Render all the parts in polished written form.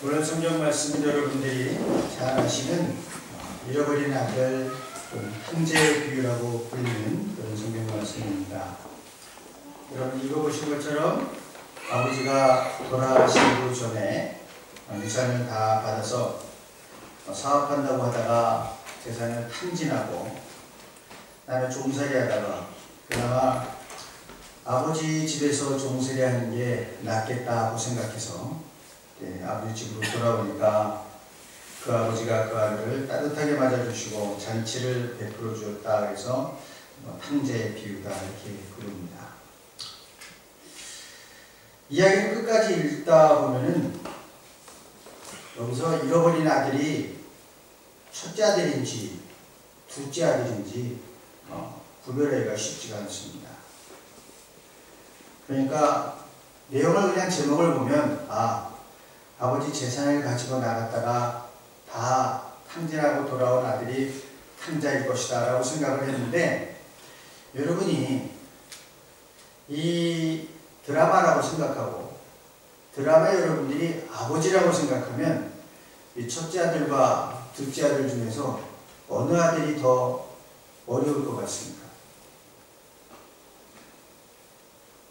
오늘 성경 말씀은 여러분들이 잘 아시는 잃어버린 아들 형제의 비유라고 불리는 그런 성경 말씀입니다. 여러분 읽어보신 것처럼 아버지가 돌아가시기 전에 유산을 다 받아서 사업한다고 하다가 재산을 탕진하고 나는 종살이 하다가 그나마 아버지 집에서 종살이 하는 게 낫겠다고 생각해서 아버지 집으로 돌아오니까 그 아버지가 그 아들을 따뜻하게 맞아주시고 잔치를 베풀어 주었다. 그래서 탕제의 비유다 이렇게 부릅니다. 이야기를 끝까지 읽다 보면은 여기서 잃어버린 아들이 첫째 아들인지 둘째 아들인지 구별하기가 쉽지가 않습니다. 그러니까 내용을 그냥 제목을 보면 아버지 재산을 가지고 나갔다가 다 탕진하고 돌아온 아들이 탕자일 것이다 라고 생각을 했는데, 여러분이 이 드라마라고 생각하고 드라마 여러분들이 아버지라고 생각하면 이 첫째 아들과 둘째 아들 중에서 어느 아들이 더 어려울 것 같습니까?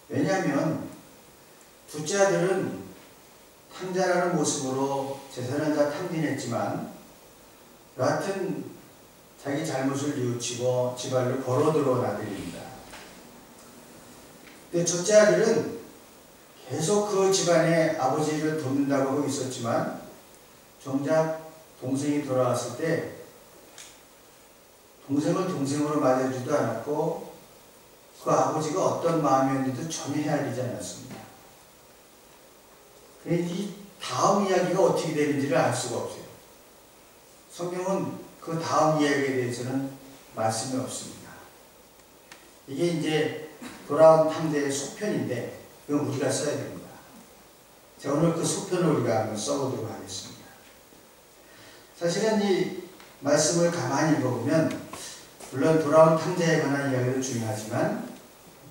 왜냐하면 둘째 아들은 탕자라는 모습으로 재산을 다 탕진했지만 여하튼 자기 잘못을 뉘우치고 집안을 걸어 들어온 아들입니다. 근데 첫째 아들은 계속 그 집안에 아버지를 돕는다고 하고 있었지만 정작 동생이 돌아왔을 때 동생을 동생으로 맞아주지도 않았고 그 아버지가 어떤 마음이었는지도 전혀 헤아리지 않았습니다. 이 다음 이야기가 어떻게 되는지를 알 수가 없어요. 성경은 그 다음 이야기에 대해서는 말씀이 없습니다. 이게 이제 돌아온 탕제의 속편인데 이건 우리가 써야 됩니다. 자, 오늘 그 속편을 우리가 한번 써보도록 하겠습니다. 사실은 이 말씀을 가만히 읽어보면 물론 돌아온 탕제에 관한 이야기도 중요하지만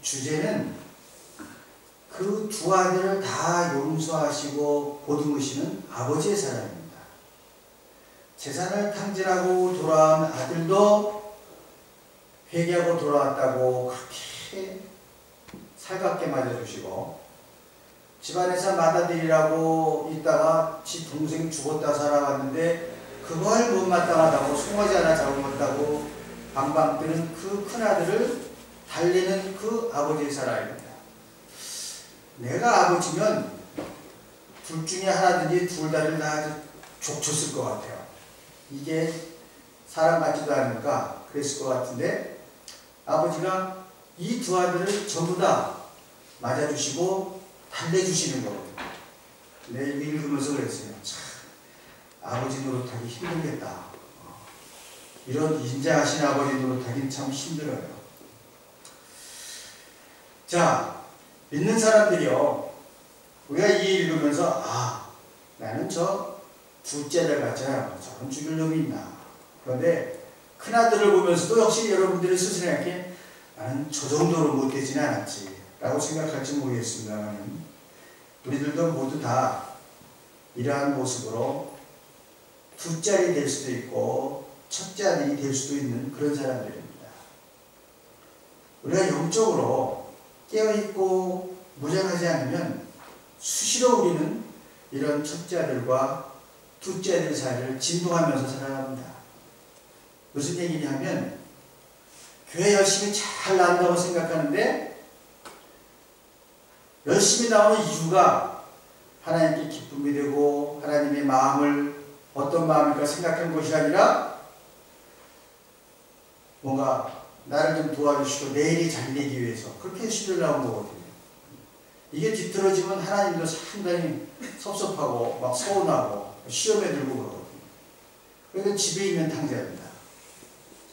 주제는 그 두 아들을 다 용서하시고 보듬으시는 아버지의 사랑입니다. 재산을 탕진하고 돌아온 아들도 회개하고 돌아왔다고 그렇게 살갑게 맞아주시고, 집안에서 맏아들이라고 있다가 지 동생이 죽었다 살아왔는데 그걸 못 마땅하다고 송아지 하나 잡아먹었다고 방방 뜨는 그 큰아들을 달래는 그 아버지의 사랑입니다. 내가 아버지면 둘 중에 하나든지 둘 다를 다 족쳤을 것 같아요. 이게 사람 같지도 않으니까 그랬을 것 같은데 아버지가 이 두 아들을 전부 다 맞아주시고 달래주시는 거거든요. 내가 읽으면서 그랬어요. 참, 아버지 노릇하기 힘들겠다. 이런 인자하신 아버지 노릇하기는 참 힘들어요. 자, 믿는 사람들이요, 우리가 이 읽으면서 나는 저 둘째 아들 같잖아요. 저런 죽일 놈이 있나. 그런데 큰아들을 보면서도 역시 여러분들이 스스로 이렇게 나는 저 정도로 못되지는 않았지 라고 생각할지 모르겠습니다만 우리들도 모두 다 이러한 모습으로 둘째 아들이 될 수도 있고 첫째 아들이 될 수도 있는 그런 사람들입니다. 우리가 영적으로 깨어있고 무장하지 않으면 수시로 우리는 이런 첫째 아들과 둘째 아들 사이를 진동하면서 살아갑니다. 무슨 얘기냐면 교회 열심히 잘 나온다고 생각하는데 열심히 나오는 이유가 하나님께 기쁨이 되고 하나님의 마음을 어떤 마음일까 생각한 것이 아니라 뭔가 나를 좀 도와주시고 내일이 잘 되기 위해서 그렇게 시를 나온 거거든요. 이게 뒤틀어지면 하나님도 상당히 섭섭하고 막 서운하고 시험에 들고 그러거든요. 그러니까 집에 있는 탕자입니다.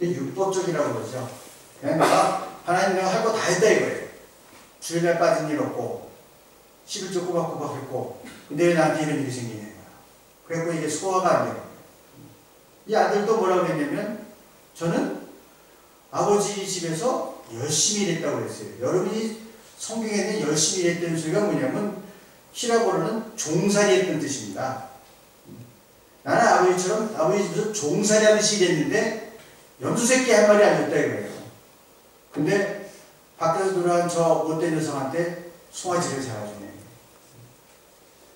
율법적이라고 그러죠. 그냥 내가 하나님 내가 할 거 다 했다 이거예요. 주일날 빠진 일 없고 11조 꼬박꼬박 했고 근데 왜 나한테 이런 일이 생기냐. 그래서 이게 소화가 안 되는 거예요. 이 아들도 뭐라고 했냐면 저는 아버지 집에서 열심히 일했다고 그랬어요. 여러분이 성경에는 열심히 일했다는 소리가 뭐냐면 히라보로는 종살이 했다는 뜻입니다. 나는 아버지처럼 아버지 집에서 종살이 하듯이 일했는데 염소새끼 한 마리 안 줬다 이거예요. 근데 밖에서 돌아온 저 못된 여성한테 송아지를 잡아주네.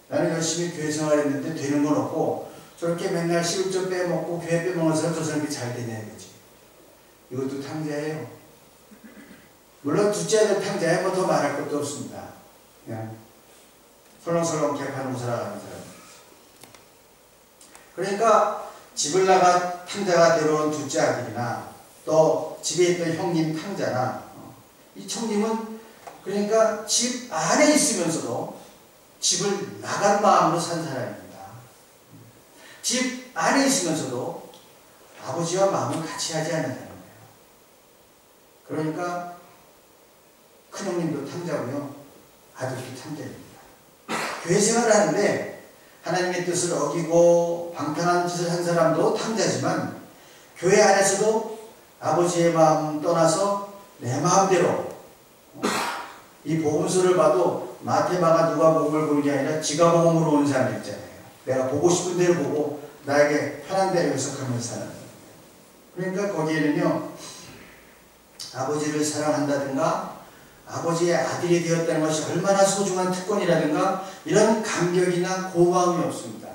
나는 열심히 교회 생활했는데 되는 건 없고 저렇게 맨날 시급점 빼먹고 교회 빼먹는 사람 저 사람이 잘 되냐 이거지. 이것도 탕자예요. 물론 둘째 아들 탕자에 뭐 더 말할 것도 없습니다. 그냥 설렁설렁 개판으로 살아가는 사람. 그러니까 집을 나가 탕자가 데려온 둘째 아들이나 또 집에 있던 형님 탕자나 이 청님은 그러니까 집 안에 있으면서도 집을 나간 마음으로 산 사람입니다. 집 안에 있으면서도 아버지와 마음을 같이 하지 않는 사람이에요. 그러니까 큰형님도 탕자고요. 아들도 탕자입니다. 교회 생활을 하는데 하나님의 뜻을 어기고 방탕한 짓을 한 사람도 탕자지만 교회 안에서도 아버지의 마음 떠나서 내 마음대로 이 복음서를 봐도 마태마가 누가복음을 보는 게 아니라 지가복음으로 오는 사람이 있잖아요. 내가 보고 싶은 대로 보고 나에게 편한 대로 해석하면서 사는. 그러니까 거기에는요 아버지를 사랑한다든가 아버지의 아들이 되었다는 것이 얼마나 소중한 특권이라든가 이런 감격이나 고마움이 없습니다.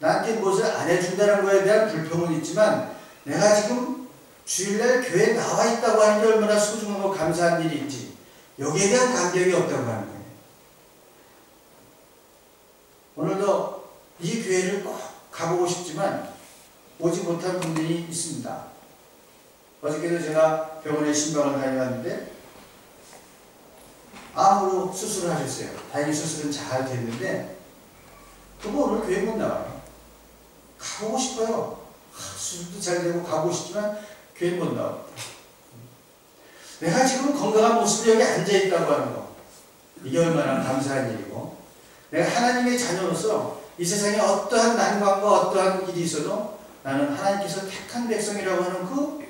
나한테 무엇을 안 해준다는 것에 대한 불평은 있지만 내가 지금 주일날 교회에 나와 있다고 하는 게 얼마나 소중하고 감사한 일인지 여기에 대한 감격이 없다고 하는 거예요. 오늘도 이 교회를 꼭 가보고 싶지만 오지 못한 분들이 있습니다. 어저께도 제가 병원에 신방을 다녀왔는데 암으로 수술을 하셨어요. 다행히 수술은 잘 됐는데 그거 오늘 교회 못 나와요. 가보고 싶어요. 수술도 잘 되고 가보고 싶지만 교회 못 나옵니다. 내가 지금 건강한 모습으로 여기 앉아있다고 하는 거 이게 얼마나 감사한 일이고 내가 하나님의 자녀로서 이 세상에 어떠한 난관과 어떠한 일이 있어도 나는 하나님께서 택한 백성이라고 하는 그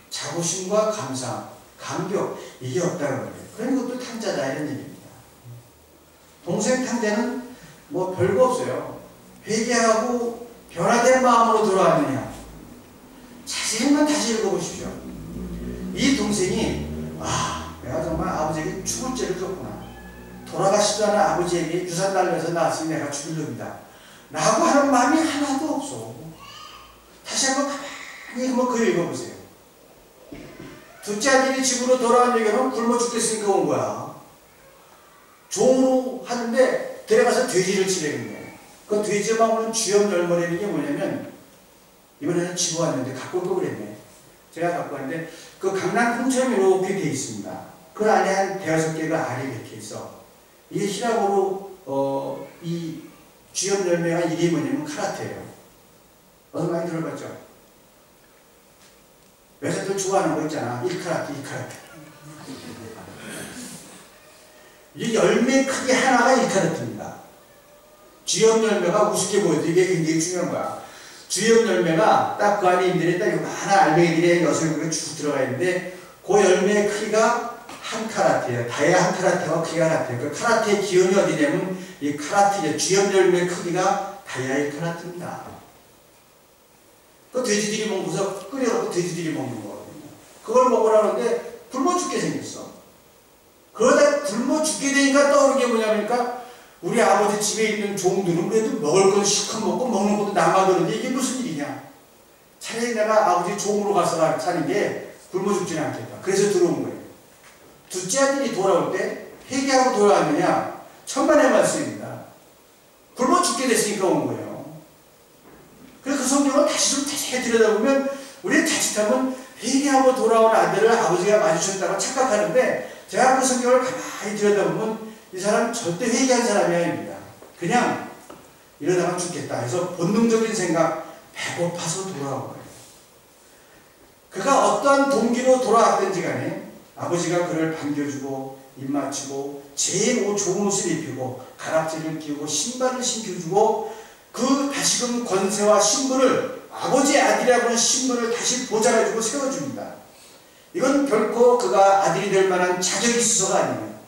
자부심과 감사, 감격 이게 없다는 거예요. 그런 것도 탕자다 이런 얘기입니다. 동생 탕자는 뭐 별거 없어요. 회개하고 변화된 마음으로 돌아왔느냐 자세히만 다시 읽어보십시오. 이 동생이 내가 정말 아버지에게 죽을 죄를 졌구나. 돌아가시지 않은 아버지에게 유산 달려서 낳았으니 내가 죽을 놈이다 라고 하는 마음이 하나도 없어. 다시 한번 가만히 한번 그 읽어보세요. 둘째 아들이 집으로 돌아온 얘기는 굶어 죽겠으니까 온 거야. 종으로 하는데 데려가서 돼지를 치려겠네. 그 돼지에 막는 주염 열머리는 게 뭐냐면 이번에는 집어 왔는데 갖고 올 걸 그랬네. 제가 갖고 왔는데 그 강낭콩처럼 이렇게 돼 있습니다. 그 안에 한 대여섯 개가 알이 이렇게 있어. 이게 히라고로 이 주염 열매가 이름이 뭐냐면 카라테예요. 어서 많이 들어봤죠? 여자들 좋아하는 거 있잖아. 1카라트, 2카라트. 이 열매 크기 하나가 1카라트입니다. 주염 열매가 우습게 보여도 이게 굉장히 중요한 거야. 주염 열매가 딱 그 안에 있는데 딱 요만한 알맹이들이 6개가 쭉 들어가 있는데 그 열매의 크기가 1카라트예요. 다이아 1카라트와 크기가 같아요. 그 카라트의 기원이 어디냐면 이 카라트, 주염 열매의 크기가 다이아 1카라트입니다. 그 돼지들이 먹고서 끓여놓고 돼지들이 먹는 거거든요. 그걸 먹으라는데 굶어 죽게 생겼어. 그러다 굶어 죽게 되니까 떠오르는 게 뭐냐니까 우리 아버지 집에 있는 종들은 그래도 먹을 건 실컷 먹고 먹는 것도 남아도는데 이게 무슨 일이냐. 차라리 내가 아버지 종으로 가서 사는 게 굶어 죽지는 않겠다. 그래서 들어온 거예요. 둘째 아들이 돌아올 때 회개하고 돌아왔느냐 천만의 말씀입니다. 굶어 죽게 됐으니까 온 거예요. 그래서 그 성경을 다시 좀 자세히 들여다보면 우리는 자칫하면 회개하고 돌아온 아들을 아버지가 마주쳤다고 착각하는데 제가 그 성경을 가만히 들여다보면 이 사람은 절대 회개한 사람이 아닙니다. 그냥 이러다가 죽겠다 해서 본능적인 생각 배고파서 돌아온 거예요. 그가 어떠한 동기로 돌아왔든지 간에 아버지가 그를 반겨주고 입맞추고 제일 좋은 옷을 입히고 가락지를 끼우고 신발을 신겨주고 그 다시금 권세와 신분을 아버지의 아들이라고 하는 신분을 다시 보장해주고 세워줍니다. 이건 결코 그가 아들이 될 만한 자격이 있어서가 아니에요.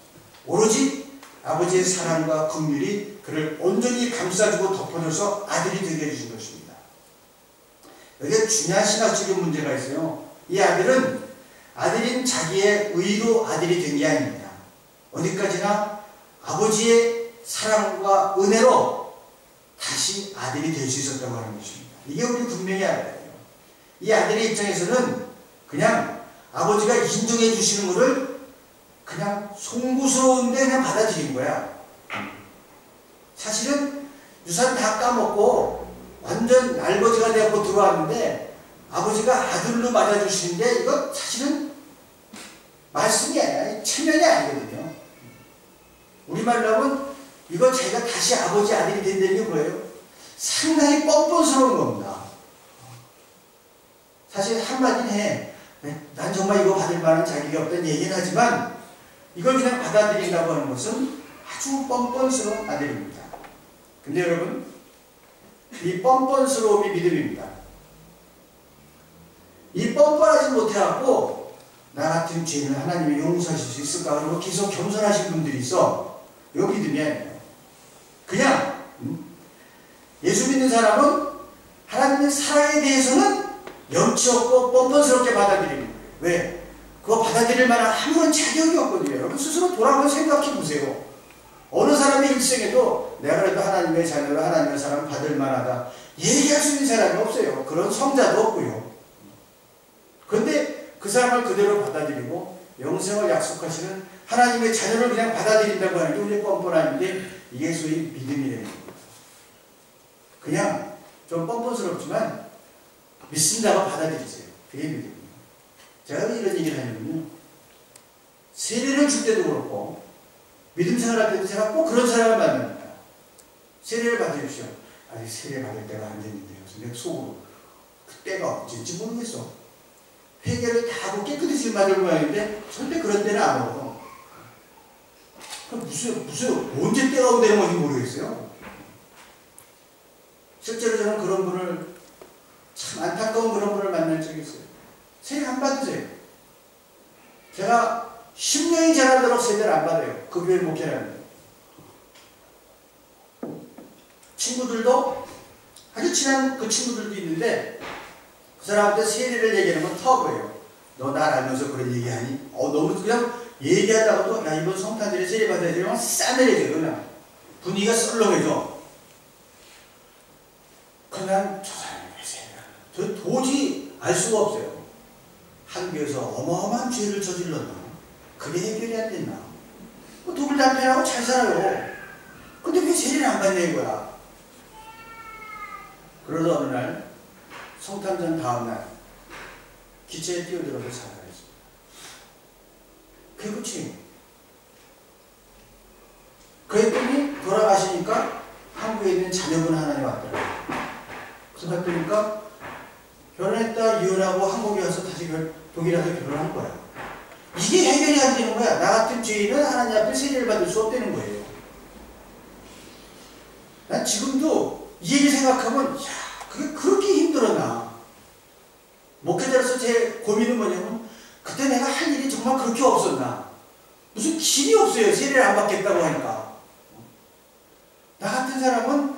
오로지 아버지의 사랑과 긍휼이 그를 온전히 감싸주고 덮어줘서 아들이 되게 해주신 것입니다. 여기에 중요한 신학적인 문제가 있어요. 이 아들인 자기의 의로 아들이 된 게 아닙니다. 어디까지나 아버지의 사랑과 은혜로 다시 아들이 될 수 있었다고 하는 것입니다. 이게 우리 분명히 알아야 돼요. 이 아들의 입장에서는 그냥 아버지가 인정해 주시는 것을 그냥 송구스러운데 그냥 받아들인 거야. 사실은 유산 다 까먹고 완전 알거지가 되고 들어왔는데 아버지가 아들로 맞아주시는데 이거 사실은 말씀이 아니라 체면이 아니거든요. 우리말로 하면 이거 자기가 다시 아버지 아들이 된다는 게 뭐예요? 상당히 뻔뻔스러운 겁니다. 사실 한마디는 해. 난 정말 이거 받을 만한 자격이 없다는 얘기는 하지만 이걸 그냥 받아들인다고 하는 것은 아주 뻔뻔스러운 아들입니다. 근데 여러분, 이 뻔뻔스러움이 믿음입니다. 이 뻔뻔하지 못해갖고 나 같은 죄는 하나님이 용서하실 수 있을까? 그러고 계속 겸손하신 분들이 있어. 이거 믿음이 아니에요. 그냥 예수 믿는 사람은 하나님의 사랑에 대해서는 염치 없고 뻔뻔스럽게 받아들이는 거예요. 왜? 그거 받아들일 만한 아무런 자격이 없거든요. 여러분 스스로 돌아보고 생각해 보세요. 어느 사람의 일생에도 내가 그래도 하나님의 자녀로 하나님의 사랑을 받을 만하다 얘기할 수 있는 사람이 없어요. 그런 성자도 없고요. 그런데 그 사람을 그대로 받아들이고 영생을 약속하시는 하나님의 자녀를 그냥 받아들인다고 하는 게 우리의 뻔뻔함인데 이게 소위 믿음이라는 겁니다. 그냥 좀 뻔뻔스럽지만 믿습니다가 받아들이세요. 그게 믿음이에요. 제가 왜 이런 얘기를 하냐면요. 세례를 줄 때도 그렇고 믿음 생활할 때도 제가 꼭 그런 사람을 만납니다. 세례를 받으십시오. 아직 세례 받을 때가 안 됐는데요. 근데 속으로 그때가 언제인지 모르겠어. 회개를 다 하고 깨끗이 받을 모양인데 절대 그런 때는 안 오거든. 무슨 언제 때가 오되는 건지 모르겠어요. 실제로 저는 그런 분을 참 안타까운 그런 분을 만날 적이 있어요. 세례 안 받으세요. 제가 10년이 지나도록 세례를 안 받아요. 그 교회 목회라는데. 친구들도 아주 친한 그 친구들도 있는데 그 사람한테 세례를 얘기하는 건 터브예요. 너 날 알면서 그런 얘기하니? 너무 그냥 얘기하다가도 야 이번 성탄절에 세례 받아야지 이러면 싸늘해져요. 그냥 분위기가 썰렁해져. 그냥 저 사람이 왜 세례를 저 도저히 알 수가 없어요. 한 교회에서 어마어마한 죄를 저질렀나? 그게 해결이 안 됐나? 독일 남편하고 잘 살아요. 근데 왜 세례를 안 받냐 이거야. 그러다 어느 날 성탄절 다음날 기차에 뛰어들어서 자살했습니다. 그게 끝이에요. 그랬더니 돌아가시니까 한국에 있는 자녀분 하나님 왔더라고요. 그래서 봤더니까 결혼했다 이혼하고 한국에 와서 다시 독일에 와서 결혼한 거야. 이게 해결이 안 되는 거야. 나 같은 죄인은 하나님 앞에 세례를 받을 수 없다는 거예요. 난 지금도 이 얘기 생각하면 야 그게 그렇게 힘들었나. 목회자로서 제 고민은 뭐냐면 그때 내가 할 일이 정말 그렇게 없었나. 무슨 길이 없어요. 세례를 안 받겠다고 하니까. 나 같은 사람은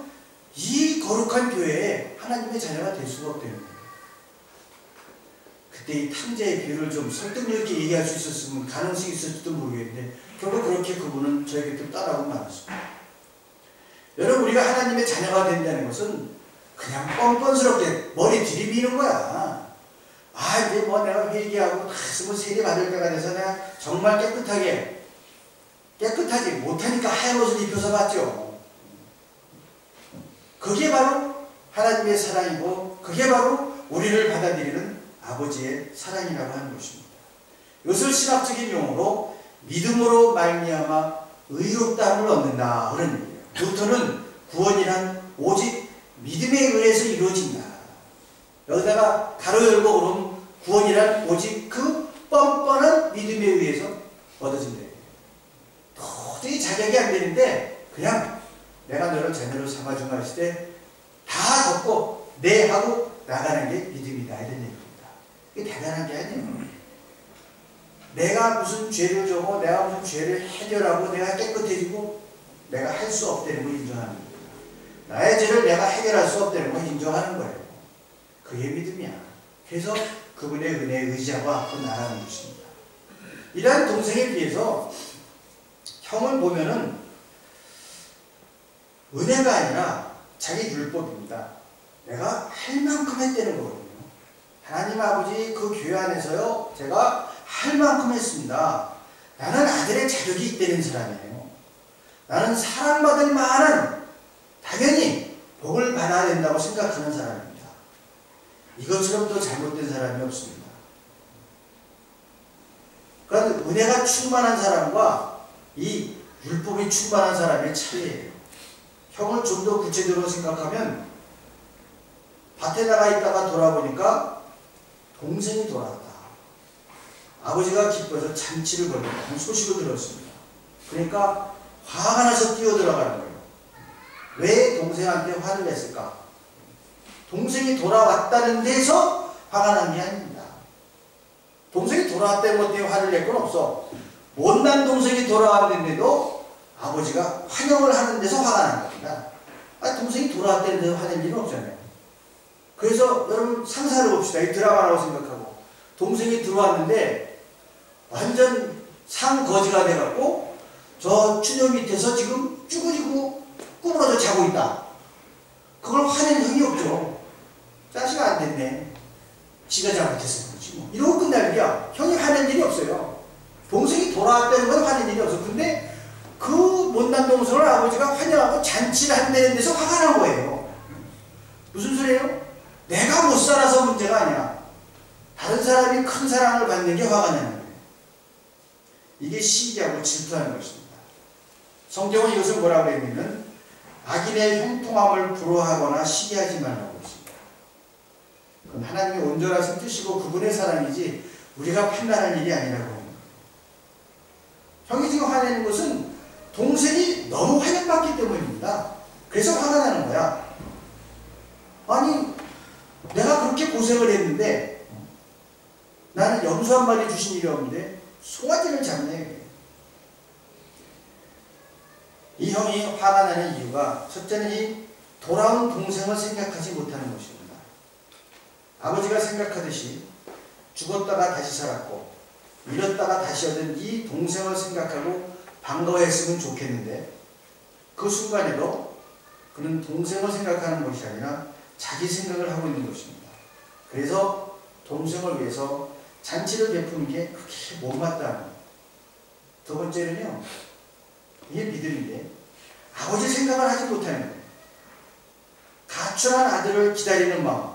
이 거룩한 교회에 하나님의 자녀가 될 수가 없다는 거예요. 그때 이 탕자의 비유를 좀 설득력 있게 얘기할 수 있었으면 가능성이 있을지도 모르겠는데 결국 그렇게 그분은 저에게 또 따라오고 말았습니다. 여러분 우리가 하나님의 자녀가 된다는 것은 그냥 뻔뻔스럽게 머리 들이미는 거야. 이제 뭐 내가 회개하고 다 쓰고 세례 받을 때가 돼서 내가 정말 깨끗하지 못하니까 하얀 옷을 입혀서 받죠. 그게 바로 하나님의 사랑이고 그게 바로 우리를 받아들이는 아버지의 사랑이라고 하는 것입니다. 이것을 신학적인 용어로 믿음으로 말미암아 의롭다함을 얻는다 그런 얘기예요. 루터는 구원이란 오직 믿음에 의해서 이루어진다. 여기다가 가로 열고 그러면 구원이란 오직 그 뻔뻔한 믿음에 의해서 얻어진다. 도저히 자격이 안 되는데 그냥 내가 너를 자녀로 삼아준다 했을 때 다 덮고 네 하고 나가는 게 믿음이다 이런 얘기입니다. 이게 대단한 게 아니에요. 내가 무슨 죄를 져고 내가 무슨 죄를 해결하고 내가 깨끗해지고 내가 할 수 없다는 걸 인정하는 거예요. 나의 죄를 내가 해결할 수 없다는 걸 인정하는 거예요. 그게 믿음이야. 그래서 그분의 은혜에 의지하고 앞으로 나가는 것입니다. 이러한 동생에 비해서 형을 보면은 은혜가 아니라 자기 율법입니다. 내가 할 만큼 했다는 거거든요. 하나님 아버지 그 교회 안에서요, 제가 할 만큼 했습니다. 나는 아들의 자격이 있다는 사람이에요. 나는 사랑받을 만한, 당연히 복을 받아야 된다고 생각하는 사람입니다. 이것처럼 또 잘못된 사람이 없습니다. 그러니까 은혜가 충만한 사람과 이 율법이 충만한 사람의 차이예요. 형을 좀 더 구체적으로 생각하면 밭에 나가 있다가 돌아보니까 동생이 돌아왔다. 아버지가 기뻐서 잔치를 벌였다는 소식을 들었습니다. 그러니까 화가 나서 뛰어들어가는 거예요. 왜 동생한테 화를 냈을까? 동생이 돌아왔다는 데서 화가 난 게 아닙니다. 동생이 돌아왔다는 것 때문에 화를 낼 건 없어. 못난 동생이 돌아왔는데도 아버지가 환영을 하는 데서 화가 난 겁니다. 동생이 돌아왔다는 데서 화낼 일은 없잖아요. 그래서 여러분 상상을 봅시다. 이 드라마라고 생각하고 동생이 들어왔는데 완전 상거지가 돼갖고 저 추녀 밑에서 지금 쭈그리고 구부러져 자고 있다. 그걸 화낼 형이 없죠. 자식아 안 됐네. 지가 잘못했어. 그렇지 뭐. 이러고 끝날 일이야. 형이 화낼 일이 없어요. 동생이 돌아왔다는 건 화낼 일이 없어. 근데 그 못난 동생을 아버지가 환영하고 잔치를 한다는 데서 화가 난 거예요. 무슨 소리예요? 내가 못 살아서 문제가 아니야. 다른 사람이 큰 사랑을 받는 게 화가 나는 거예요. 이게 시기하고 질투하는 것입니다. 성경은 이것을 뭐라고 했냐면 악인의 형통함을 부러워하거나 시기하지 말라고 했습니다. 그건 하나님의 온전하신 뜻이고 그분의 사랑이지 우리가 판단할 일이 아니라고 합니다. 형이 지금 화내는 것은 동생이 너무 환영받기 때문입니다. 그래서 화가 나는 거야. 아니 내가 그렇게 고생을 했는데 나는 염소 한 마리 주신 일이 없는데 송아지를 잡네. 이 형이 화가 나는 이유가 첫째는 이 돌아온 동생을 생각하지 못하는 것입니다. 아버지가 생각하듯이 죽었다가 다시 살았고 잃었다가 다시 얻은 이 동생을 생각하고 반가워했으면 좋겠는데 그 순간에도 그는 동생을 생각하는 것이 아니라 자기 생각을 하고 있는 것입니다. 그래서 동생을 위해서 잔치를 베푸는 게 그렇게 못마땅해요. 두 번째는요, 이게 믿음인데 아버지 생각을 하지 못하는 거예요. 가출한 아들을 기다리는 마음.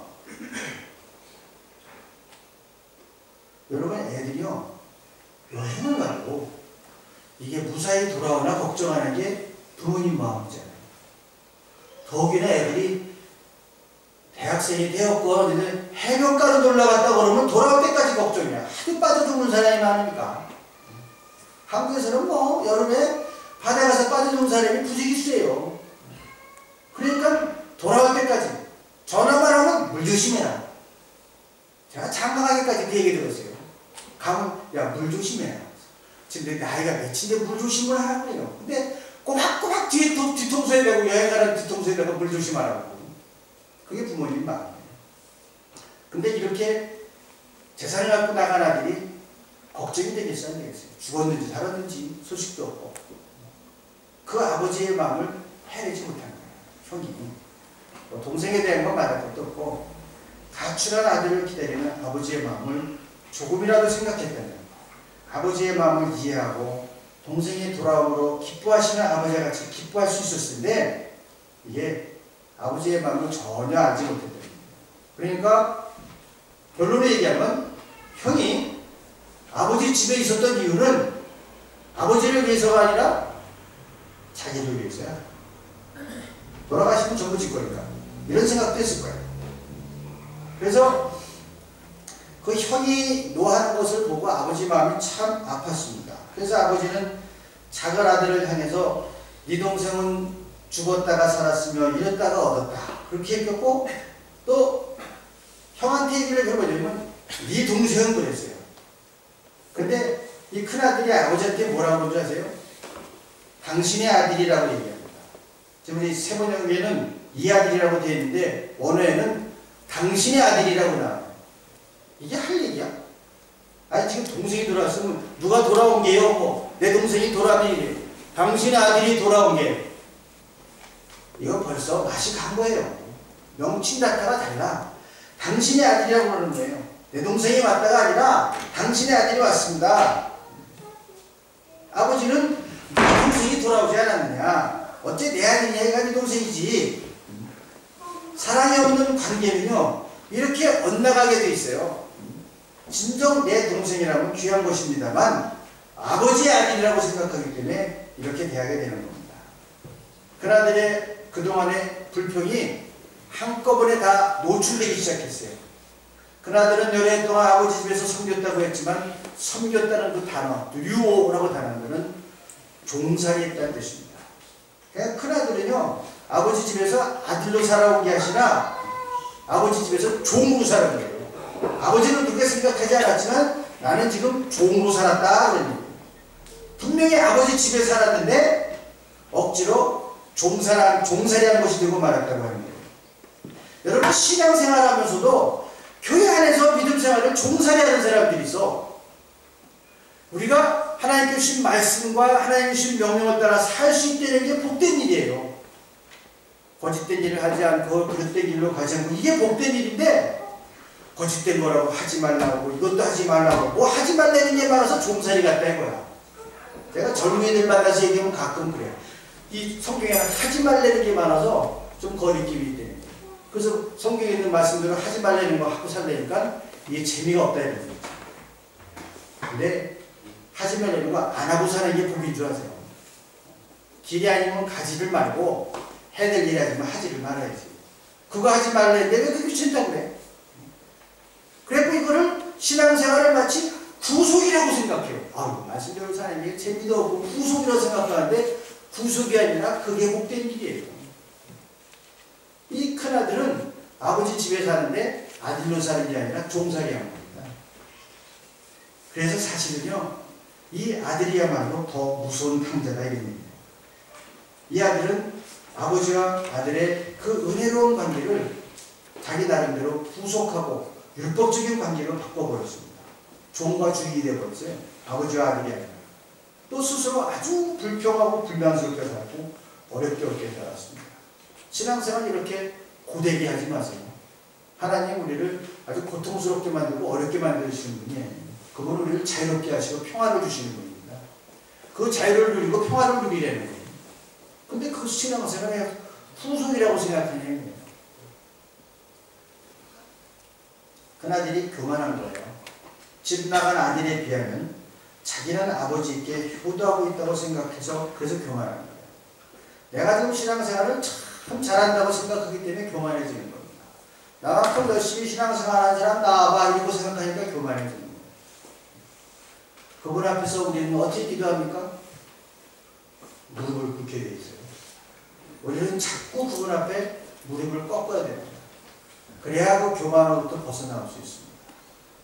여러분 애들이요 여행을 가고 이게 무사히 돌아오나 걱정하는 게 부모님 마음이잖아요. 더욱이나 애들이 대학생이 되었건 해변가로 놀러 갔다 그러면 돌아올 때까지 걱정이야. 하도 빠져 죽는 사람이 많으니까. 한국에서는 뭐 여름에 바다에 가서 빠져 죽는 사람이 부지기수예요. 그러니까 돌아올 때까지 전화만 하면 물 조심해라. 제가 장가가기까지 그 얘기 들었어요. 가면 야 물 조심해라. 지금 내 나이가 몇인데 물 조심을 하라고 그래요. 근데 꼬박꼬박 뒤통수에 대고 여행 가는 뒤통수에 대고 물 조심하라고. 그게 부모님 마음이에요. 근데 이렇게 재산을 갖고 나간 아들이 걱정이 되겠어요, 안 되겠어요? 죽었는지 살았는지 소식도 없고. 그 아버지의 마음을 헤아리지 못한 거예요, 형이. 동생에 대한 건 말할 것도 없고 가출한 아들을 기다리는 아버지의 마음을 조금이라도 생각했다면 아버지의 마음을 이해하고 동생이 돌아옴으로 기뻐하시는 아버지와 같이 기뻐할 수 있었을 텐데 이게 아버지의 마음을 전혀 알지 못했다. 그러니까 결론을 얘기하면 형이 아버지 집에 있었던 이유는 아버지를 위해서가 아니라 자기를 위해서야. 돌아가시면 전부 질 거니까. 이런 생각도 했을 거예요. 그래서 그 형이 노하는 것을 보고 아버지 마음이 참 아팠습니다. 그래서 아버지는 작은 아들을 향해서 네 동생은 죽었다가 살았으며 잃었다가 얻었다. 그렇게 했고 또 형한테 얘기를 해보려면 네 동생은 그랬어요. 근데 이 큰아들이 아버지한테 뭐라고 그러는지 아세요? 당신의 아들이라고 얘기합니다. 지금 우리 세번역에는 이 아들이라고 되어 있는데 원어에는 당신의 아들이라고 나와요. 이게 할 얘기야? 아니 지금 동생이 돌아왔으면 누가 돌아온 게요? 뭐 내 동생이 돌아온 게 당신의 아들이 돌아온 게 이거 벌써 맛이 간 거예요. 명칭 자체가 달라. 당신의 아들이라고 그러는 거예요. 내 동생이 왔다가 아니라 당신의 아들이 왔습니다. 아버지는 네 동생이 돌아오지 않았느냐. 어째 내 아들이냐 얘가 네 동생이지. 사랑이 없는 관계는요 이렇게 엇나가게 돼 있어요. 진정 내 동생이라면 귀한 것입니다만 아버지의 아들이라고 생각하기 때문에 이렇게 대하게 되는 겁니다. 그나들의 그동안의 불평이 한꺼번에 다 노출되기 시작했어요. 그나들은 여러 해 동안 아버지 집에서 섬겼다고 했지만 섬겼다는 그 단어, 류오라고 단어는 종살이했다는 뜻입니다. 그러니까 큰아들은요 아버지 집에서 아들로 살아온 게 아니라 아버지 집에서 종으로 살아온 거예요. 아버지는 그렇게 생각하지 않았지만 나는 지금 종으로 살았다 그런 얘기예요. 분명히 아버지 집에 살았는데 억지로 종살이한 것이 되고 말았다고 하는 거예요. 여러분 신앙생활하면서도 교회 안에서 믿음생활을 종살이하는 사람들이 있어. 우리가 하나님께 주신 말씀과 하나님 주신 명령을 따라 살 수 있다는 게 복된 일이에요. 거짓된 일을 하지 않고 그릇된 일로 가지 않고 이게 복된 일인데 거짓된 거라고 하지 말라고 이것도 하지 말라고 뭐 하지 말라는 게 많아서 종살이 같다 이거야. 제가 젊은이들 만나서 얘기하면 가끔 그래요. 이 성경에 하지 말라는 게 많아서 좀 거리낌이 있대요. 그래서 성경에 있는 말씀대로 하지 말라는 거 하고 살려니까 이게 재미가 없다 이런 거죠. 근데 하지 말라는 거 안 하고 사는 게 복인 줄 아세요. 길이 아니면 가지를 말고 해야 될 일 하지만 하지를 말아야지. 그거 하지 말라는데 왜 그렇게 싫다고 그래? 그래서 이거를 신앙생활을 마치 구속이라고 생각해요. 아유, 말씀대로 사는 게 재미도 없고 구속이라고 생각하는데 구속이 아니라 그게 복된 일이에요. 이 큰아들은 아버지 집에 사는데 아들로 사는 게 아니라 종살이한 겁니다. 그래서 사실은요 이 아들이야말로 더 무서운 탕자다 이런 얘기예요. 이 아들은 아버지와 아들의 그 은혜로운 관계를 자기 나름대로 구속하고 율법적인 관계로 바꿔버렸습니다. 종과 주인이 되어버렸어요. 아버지와 아들이 아니라. 또 스스로 아주 불평하고 불만스럽게 살고 어렵게 살았습니다. 신앙생활 이렇게 고되게 하지 마세요. 하나님 우리를 아주 고통스럽게 만들고 어렵게 만드시는 분이 아니에요. 그분은 우리를 자유롭게 하시고 평화를 주시는 분입니다. 그 자유를 누리고 평화를 누리려는 거예요. 근데 그 신앙생활에 후속이라고 생각하는 거예요. 큰아들이 교만한 거예요. 집 나간 아들에 비하면 자기는 아버지께 효도하고 있다고 생각해서 그래서 교만한 거예요. 내가 지금 신앙생활을 참 잘한다고 생각하기 때문에 교만해지는 겁니다. 나만큼 열심히 신앙생활하는 사람 나와봐 이러고 생각하니까 교만해지는 거예요. 그분 앞에서 우리는 어떻게 기도합니까? 무릎을 꿇게 돼 있어요. 우리는 자꾸 그분 앞에 무릎을 꺾어야 됩니다. 그래야 그 교만으로부터 벗어나올 수 있습니다.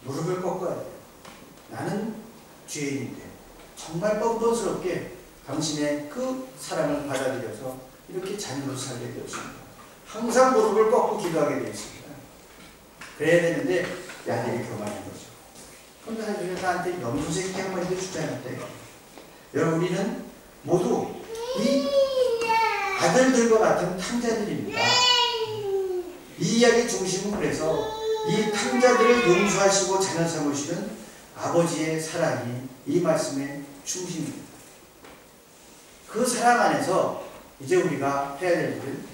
무릎을 꺾어야 돼요. 나는 죄인인데 정말 뻔뻔스럽게 당신의 그 사랑을 받아들여서 이렇게 자녀로 살게 되었습니다. 항상 무릎을 꺾고 기도하게 되어 있습니다. 그래야 되는데 아들이 교만한 거죠. 그런데 하나님이 나한테 염소새끼 한 마리도 주지 않았대. 여러분 우리는 모두 이 아들들과 같은 탕자들입니다. 이 이야기 중심은 그래서 이 탕자들을 용서하시고 자녀 삼으시는 아버지의 사랑이 이 말씀의 중심입니다. 그 사랑 안에서 이제 우리가 해야 될 일은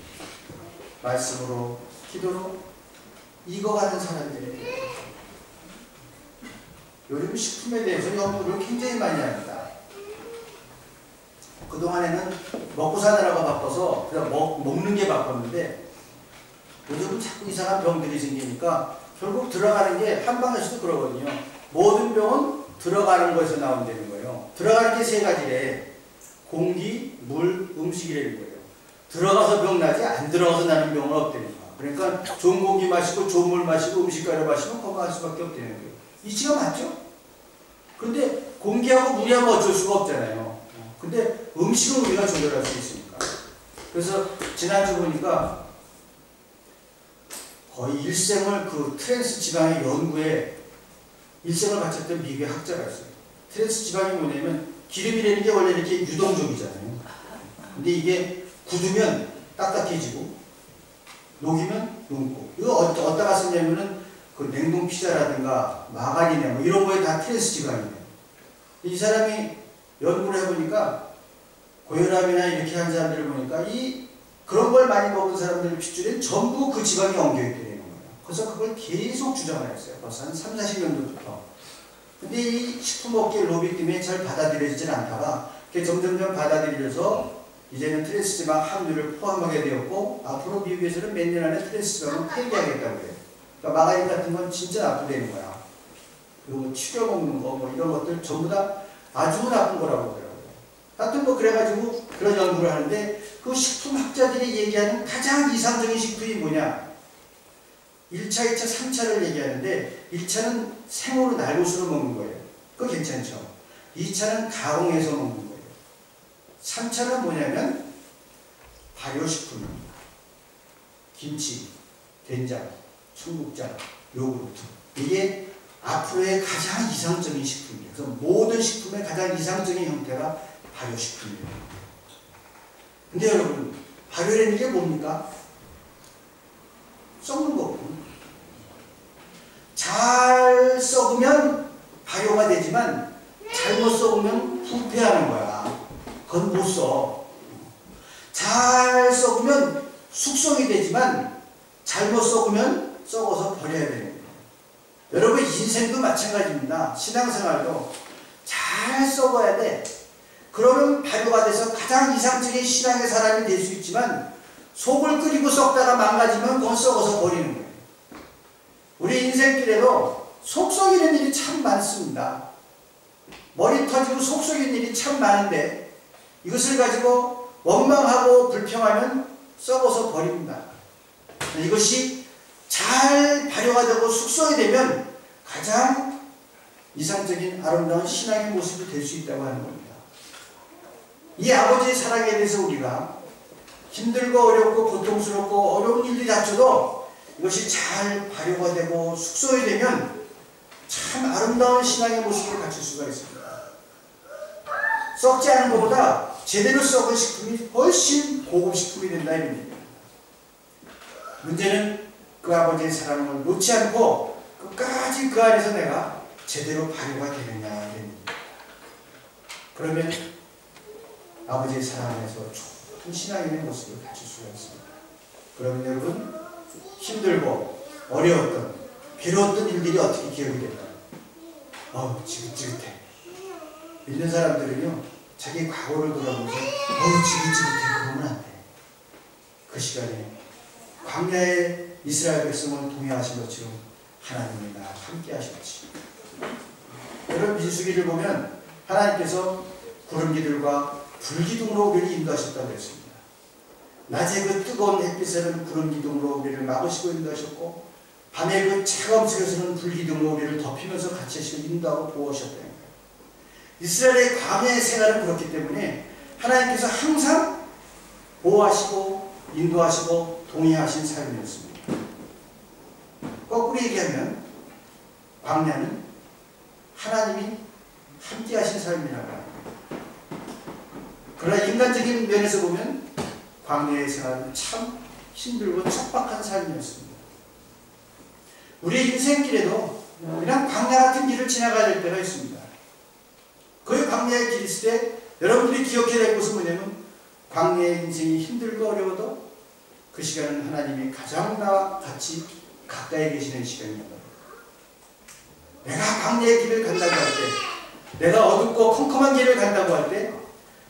말씀으로 기도로 익어가는 사람들에게 요즘 식품에 대해서 연구를 굉장히 많이 합니다. 그동안에는 먹고 사느라고 바빠서 그냥 먹는 게 바빴는데 요즘은 자꾸 이상한 병들이 생기니까 결국 들어가는 게 한방에서도 그러거든요. 모든 병은 들어가는 거에서 나온다는 거예요. 들어가는 게 세 가지래. 공기, 물, 음식이라는 거예요. 들어가서 병 나지 안 들어가서 나는 병은 없다는 거야. 그러니까 좋은 공기 마시고 좋은 물 마시고 음식 가려 마시면 건강할 수밖에 없다는 거예요. 이치가 맞죠? 그런데 공기하고 물이하면 어쩔 수가 없잖아요. 근데 음식은 우리가 조절할 수 있으니까. 그래서 지난주 보니까 거의 일생을 그 트랜스 지방의 연구에 일생을 바쳤던 미국의 학자가 있어요. 트랜스 지방이 뭐냐면 기름이라는 게 원래 이렇게 유동적이잖아요. 근데 이게 굳으면 딱딱해지고 녹이면 녹고. 이거 어디다가 쓰냐면은 그 냉동 피자라든가 마가린이나 뭐 이런 거에 다 트랜스 지방이에요. 이 사람이 연구를 해보니까 고혈압이나 이렇게 한 사람들을 보니까 그런 걸 많이 먹은 사람들 핏줄에 전부 그 지방이 엉겨있게 되는 거예요. 그래서 그걸 계속 주장을 했어요. 벌써 한 3, 40년도부터. 근데 이 식품업계 로비 때문에 잘 받아들여지질 않다가 점점점 받아들여져서 이제는 트랜스 지방 함유를 포함하게 되었고 앞으로 미국에서는 몇 년 안에 트랜스 지방을 폐기하겠다고 해요. 그러니까 마가린 같은 건 진짜 나쁘다는 거야. 그리고 뭐 추려 먹는 거 뭐 이런 것들 전부 다 아주 나쁜 거라고 그러더라고요. 하여튼 뭐 그래가지고 그런 연구를 하는데 그 식품학자들이 얘기하는 가장 이상적인 식품이 뭐냐? 1차, 2차, 3차를 얘기하는데 1차는 생으로 날것으로 먹는 거예요. 그거 괜찮죠. 2차는 가공해서 먹는 거예요. 3차는 뭐냐면 발효식품입니다. 김치, 된장, 청국장, 요구르트. 이게 앞으로의 가장 이상적인 식품이에요. 그래서 모든 식품의 가장 이상적인 형태가 발효식품이에요. 근데 여러분, 발효라는 게 뭡니까? 썩는 거고. 잘 썩으면 발효가 되지만 잘못 썩으면 부패하는 거야. 그건 못 써. 잘 썩으면 숙성이 되지만 잘못 썩으면 썩어서 버려야 되는 거예요. 여러분 인생도 마찬가지입니다. 신앙생활도 잘 썩어야 돼. 그러면 발효가 돼서 가장 이상적인 신앙의 사람이 될 수 있지만 속을 끓이고 썩다가 망가지면 그건 썩어서 버리는 거예요. 우리 인생길에도 속 썩이는 일이 참 많습니다. 머리 터지고 속 썩이는 일이 참 많은데 이것을 가지고 원망하고 불평하면 썩어서 버립니다. 이것이 잘 발효가 되고 숙성이 되면 가장 이상적인 아름다운 신앙의 모습이 될 수 있다고 하는 겁니다. 이 아버지의 사랑에 대해서 우리가 힘들고 어렵고 고통스럽고 어려운 일들이 닥쳐도 이것이 잘 발효가 되고 숙성이 되면 참 아름다운 신앙의 모습을 갖출 수가 있습니다. 썩지 않은 것보다 제대로 썩은 식품이 훨씬 고급 식품이 된다 이런 얘기입니다. 문제는 그 아버지의 사랑을 놓지 않고 끝까지 그 안에서 내가 제대로 발효가 되느냐 이런 얘기입니다. 그러면 아버지의 사랑 안에서 좋은 신앙의 모습을 갖출 수가 있습니다. 그러면 여러분 힘들고 어려웠던 괴로웠던 일들이 어떻게 기억이 될까요? 지긋지긋해. 믿는 사람들은요 자기 과거를 돌아보면서 지긋지긋해 그러면 안 돼. 그 시간에 광야의 이스라엘 백성을 동행하신 것처럼 하나님이 나와 함께 하셨지. 여러분 민수기를 보면 하나님께서 구름기둥과 불기둥으로 우리를 인도하셨다고 했습니다. 낮에 그 뜨거운 햇빛에는 구름기둥으로 우리를 막으시고 인도하셨고 밤에 그 차가운 속에서는 불기둥으로 우리를 덮이면서 같이 하시고 인도하고 보호하셨다는 거예요. 이스라엘의 광야의 생활은 그렇기 때문에 하나님께서 항상 보호하시고 인도하시고 동행하신 삶이었습니다. 거꾸로 얘기하면 광야는 하나님이 함께 하신 삶이라고 합니다. 그러나 인간적인 면에서 보면 광야의 생활은 참 힘들고 척박한 삶이었습니다. 우리의 인생길에도 이런 광야 같은 길을 지나가야 될 때가 있습니다. 그 광야의 길이 있을 때 여러분들이 기억해야 될 것은 뭐냐면 광야의 인생이 힘들고 어려워도 그 시간은 하나님이 가장 나와 같이 가까이 계시는 시간입니다. 내가 광야의 길을 간다고 할 때, 내가 어둡고 컴컴한 길을 간다고 할 때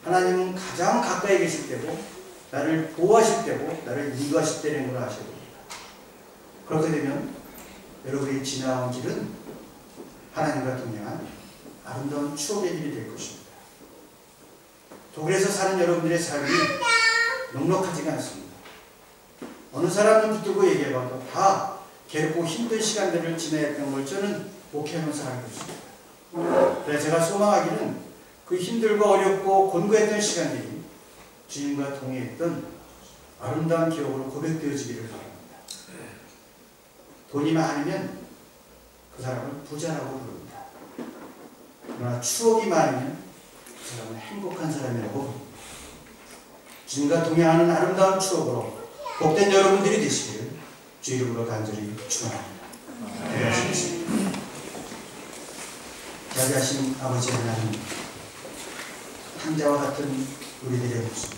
하나님은 가장 가까이 계실 때고 나를 보호하실 때고 나를 인도하실 때라는 걸 아셔야 됩니다. 그렇게 되면 여러분이 지나온 길은 하나님과 동행한 아름다운 추억의 길이 될 것입니다. 독일에서 사는 여러분들의 삶이 넉넉하지가 않습니다. 어느 사람을 붙들고 얘기해봐도 다 괴롭고 힘든 시간들을 지내야 했던 걸 저는 목회하면서 알고 있습니다. 그래서 제가 소망하기는 그 힘들고 어렵고 곤고했던 시간들이 주님과 동행했던 아름다운 기억으로 고백되어지기를 바랍니다. 돈이 많으면 그 사람을 부자라고 부릅니다. 그러나 추억이 많으면 그 사람은 행복한 사람이라고 부릅니다. 주님과 동행하는 아름다운 추억으로 복된 여러분들이 되시기를 주 이름으로 간절히 축원합니다. 기도하시겠습니다. 자비하신 아버지 하나님, 탕자와 같은 우리들의 모습,